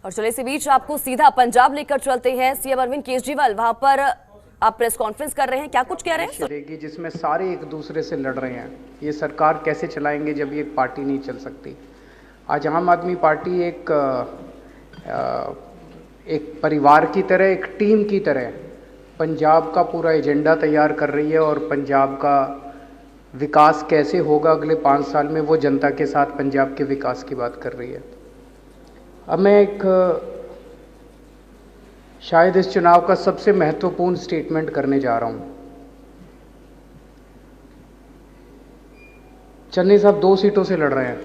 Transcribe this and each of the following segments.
और चले इसी बीच आपको सीधा पंजाब लेकर चलते हैं। सीएम अरविंद केजरीवाल वहां पर आप प्रेस कॉन्फ्रेंस कर रहे हैं, क्या कुछ कह रहे हैं? चलेगी जिसमें सारे एक दूसरे से लड़ रहे हैं। ये सरकार कैसे चलाएंगे जब ये पार्टी नहीं चल सकती। आज आम आदमी पार्टी एक परिवार की तरह, एक टीम की तरह पंजाब का पूरा एजेंडा तैयार कर रही है और पंजाब का विकास कैसे होगा अगले 5 साल में, वो जनता के साथ पंजाब के विकास की बात कर रही है। अब मैं शायद इस चुनाव का सबसे महत्वपूर्ण स्टेटमेंट करने जा रहा हूं। चन्नी साहब 2 सीटों से लड़ रहे हैं,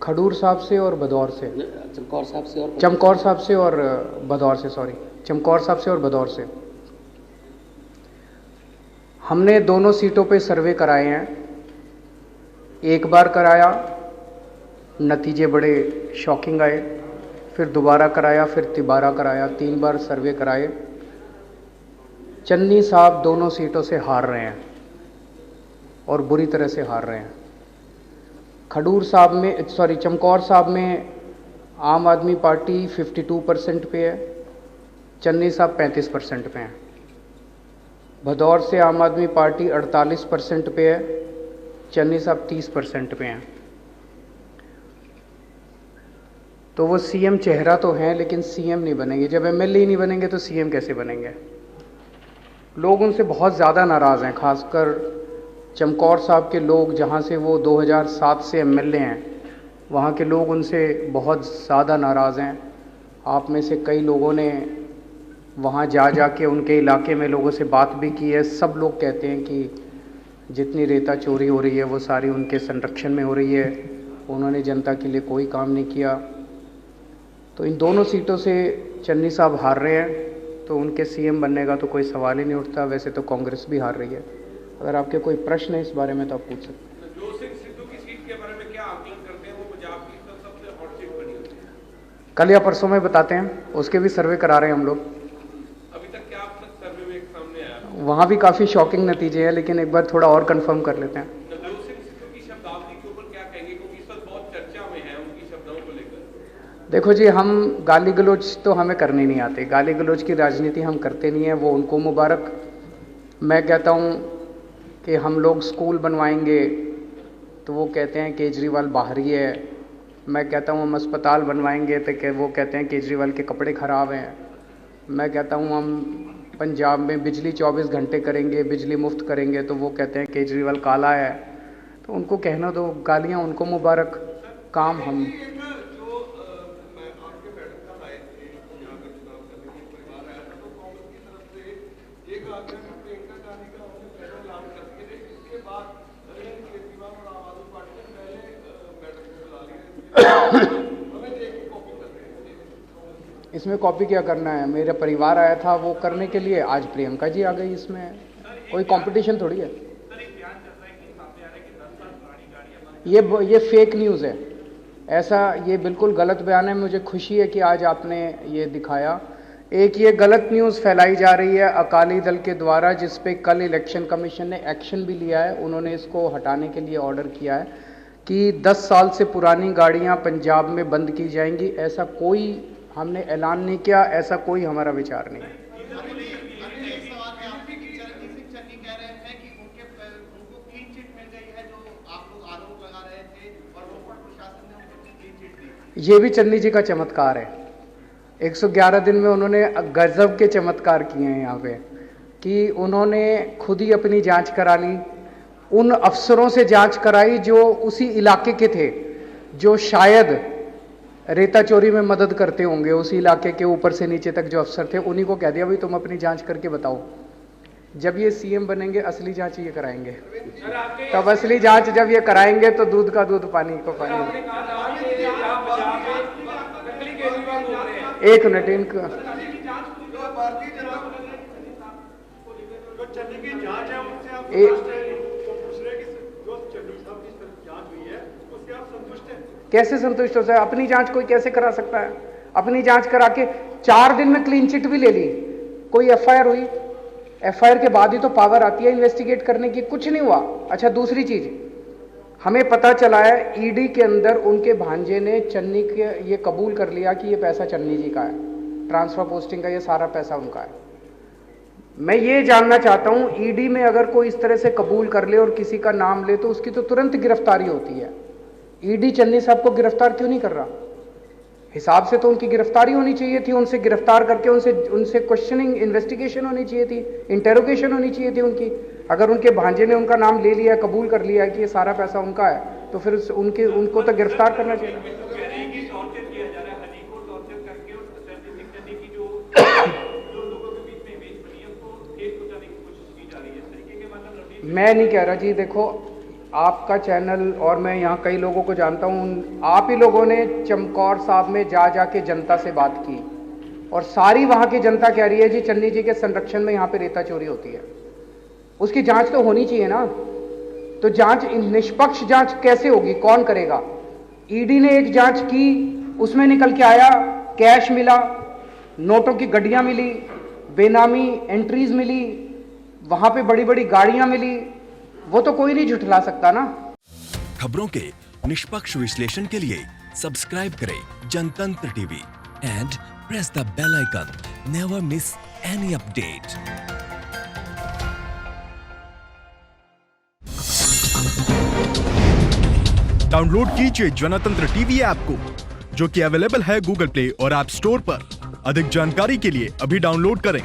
खडूर साहब से और भदौर से। चमकौर साहब से और भदौर से, सॉरी, चमकौर साहब से और भदौर से। हमने दोनों सीटों पे सर्वे कराए हैं। एक बार कराया, नतीजे बड़े शॉकिंग आए, फिर दोबारा कराया, फिर तिबारा कराया, 3 बार सर्वे कराए। चन्नी साहब दोनों सीटों से हार रहे हैं और बुरी तरह से हार रहे हैं। चमकौर साहब में आम आदमी पार्टी 52% पे है, चन्नी साहब 35% पे हैं। भदौर से आम आदमी पार्टी 48% पे है, चन्नी साहब 30% पे हैं। तो वो सीएम चेहरा तो हैं लेकिन सीएम नहीं बनेंगे। जब एमएलए ही नहीं बनेंगे तो सीएम कैसे बनेंगे? लोग उनसे बहुत ज़्यादा नाराज़ हैं, खासकर चमकौर साहब के लोग, जहाँ से वो 2007 से एमएलए हैं, वहाँ के लोग उनसे बहुत ज़्यादा नाराज़ हैं। आप में से कई लोगों ने वहाँ जा के उनके इलाके में लोगों से बात भी की है। सब लोग कहते हैं कि जितनी रेता चोरी हो रही है वो सारी उनके संरक्षण में हो रही है, उन्होंने जनता के लिए कोई काम नहीं किया। तो इन दोनों सीटों से चन्नी साहब हार रहे हैं, तो उनके सीएम बनने का तो कोई सवाल ही नहीं उठता। वैसे तो कांग्रेस भी हार रही है। अगर आपके कोई प्रश्न है इस बारे में तो आप पूछ सकते हैं। जो सिद्धू की सीट के बारे में क्या आकलन करते हैं? वो पंजाब की सबसे हॉट सीट बनी हुई है। कल या परसों में बताते हैं, उसके भी सर्वे करा रहे हैं हम लोग। अभी तक क्या आप तक सर्वे में सामने आया? वहाँ भी काफ़ी शॉकिंग नतीजे हैं, लेकिन एक बार थोड़ा और कंफर्म कर लेते हैं। सिद्धू की शब्दावली के ऊपर क्या कहेंगे, क्योंकि इस वक्त बहुत चर्चा में है उनकी शब्दों को लेकर? देखो जी, हम गाली गलौज तो हमें करनी नहीं आती, गाली गलौज की राजनीति हम करते नहीं है, वो उनको मुबारक। मैं कहता हूँ कि हम लोग स्कूल बनवाएंगे तो वो कहते हैं केजरीवाल बाहरी है। मैं कहता हूँ हम अस्पताल बनवाएंगे तो वो कहते हैं केजरीवाल के कपड़े ख़राब हैं। मैं कहता हूँ हम पंजाब में बिजली 24 घंटे करेंगे, बिजली मुफ्त करेंगे, तो वो कहते हैं केजरीवाल काला है। तो उनको कहना दो, गालियाँ उनको मुबारक, काम हम। इसमें कॉपी क्या करना है? मेरा परिवार आया था वो करने के लिए, आज प्रियंका जी आ गई। इसमें कोई कंपटीशन थोड़ी है। ये फेक न्यूज़ है, ऐसा ये बिल्कुल गलत बयान है। मुझे खुशी है कि आज आपने ये दिखाया। एक ये गलत न्यूज़ फैलाई जा रही है अकाली दल के द्वारा, जिस पे कल इलेक्शन कमीशन ने एक्शन भी लिया है। उन्होंने इसको हटाने के लिए ऑर्डर किया है कि 10 साल से पुरानी गाड़ियां पंजाब में बंद की जाएंगी। ऐसा कोई हमने ऐलान नहीं किया, ऐसा कोई हमारा विचार नहीं है। ये भी चन्नी जी का चमत्कार है। 111 दिन में उन्होंने गजब के चमत्कार किए हैं यहाँ पे, कि उन्होंने खुद ही अपनी जांच करा ली, उन अफसरों से जांच कराई जो उसी इलाके के थे, जो शायद रेता चोरी में मदद करते होंगे। उसी इलाके के ऊपर से नीचे तक जो अफसर थे, उन्हीं को कह दिया भाई तुम अपनी जांच करके बताओ। जब ये सीएम बनेंगे असली जांच ये कराएंगे, तब असली जांच जब ये कराएंगे तो दूध का दूध, पानी को पानी। एक मिनट, इनका कैसे संतुष्ट हो सकता है? अपनी जांच कोई कैसे करा सकता है? अपनी जांच करा के 4 दिन में क्लीन चिट भी ले ली, कोई एफआईआर हुई, एफआईआर के बाद ही तो पावर आती है इन्वेस्टिगेट करने की, कुछ नहीं हुआ। अच्छा, दूसरी चीज, हमें पता चला है ईडी के अंदर उनके भांजे ने चन्नी के ये कबूल कर लिया कि ये पैसा चन्नी जी का है, ट्रांसफर पोस्टिंग का ये सारा पैसा उनका है। मैं ये जानना चाहता हूं ईडी में अगर कोई इस तरह से कबूल कर ले और किसी का नाम ले तो उसकी तो तुरंत गिरफ्तारी होती है। ईडी चन्नी साहब को गिरफ्तार क्यों नहीं कर रहा? हिसाब से तो उनकी गिरफ्तारी होनी चाहिए थी, उनसे गिरफ्तार करके उनसे क्वेश्चनिंग इन्वेस्टिगेशन होनी चाहिए थी, इंटेरोगेशन होनी चाहिए थी उनकी। अगर उनके भांजे ने उनका नाम ले लिया, कबूल कर लिया कि ये सारा पैसा उनका है, तो फिर उनको तो गिरफ्तार करना चाहिए। मैं नहीं कह रहा जी, देखो आपका चैनल और मैं यहाँ कई लोगों को जानता हूँ, आप ही लोगों ने चमकौर साहब में जा के जनता से बात की और सारी वहाँ की जनता कह रही है जी चन्नी जी के संरक्षण में यहाँ पे रेता चोरी होती है। उसकी जांच तो होनी चाहिए ना। तो जांच, निष्पक्ष जांच कैसे होगी, कौन करेगा? ईडी ने एक जांच की, उसमें निकल के आया कैश मिला, नोटों की गड्डियां मिली, बेनामी एंट्रीज मिली, वहां पे बड़ी बड़ी गाड़ियां मिली, वो तो कोई नहीं झुठला सकता ना। खबरों के निष्पक्ष विश्लेषण के लिए सब्सक्राइब करें Jantantra TV and press the bell icon. Never miss any update. Download कीजिए जनतंत्र टीवी ऐप को, जो कि अवेलेबल है गूगल प्ले और ऐप स्टोर पर। अधिक जानकारी के लिए अभी डाउनलोड करें।